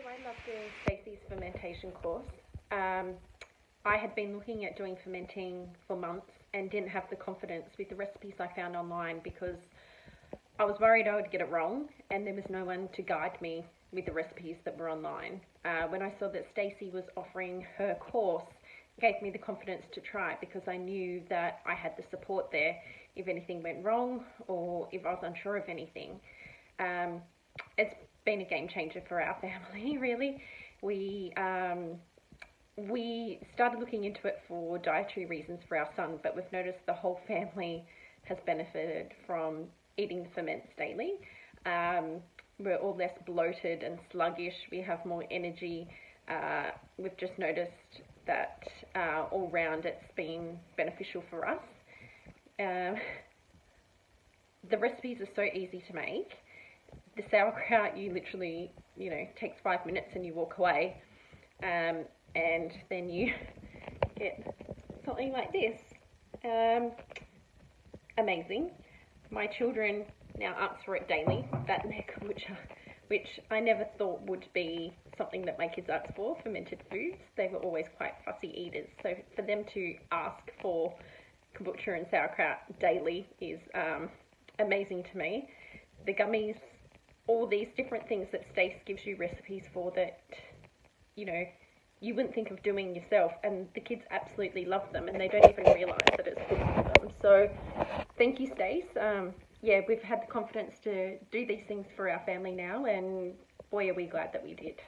So I love doing Stacey's fermentation course. I had been looking at doing fermenting for months and didn't have the confidence with the recipes I found online because I was worried I would get it wrong and there was no one to guide me with the recipes that were online. When I saw that Stacey was offering her course, it gave me the confidence to try it because I knew that I had the support there if anything went wrong or if I was unsure of anything. It's been a game changer for our family, really. We started looking into it for dietary reasons for our son, but we've noticed the whole family has benefited from eating the ferments daily. We're all less bloated and sluggish. We have more energy. We've just noticed that all round it's been beneficial for us. The recipes are so easy to make. The sauerkraut, you literally, takes 5 minutes and you walk away. And then you get something like this. Amazing. My children now ask for it daily, that and their kombucha, which I never thought would be something that my kids ask for, fermented foods. They were always quite fussy eaters. So for them to ask for kombucha and sauerkraut daily is amazing to me. The gummies, all these different things that Stace gives you recipes for that, you wouldn't think of doing yourself, and the kids absolutely love them and they don't even realise that it's good for them. So thank you, Stace. Yeah, we've had the confidence to do these things for our family now, and boy are we glad that we did.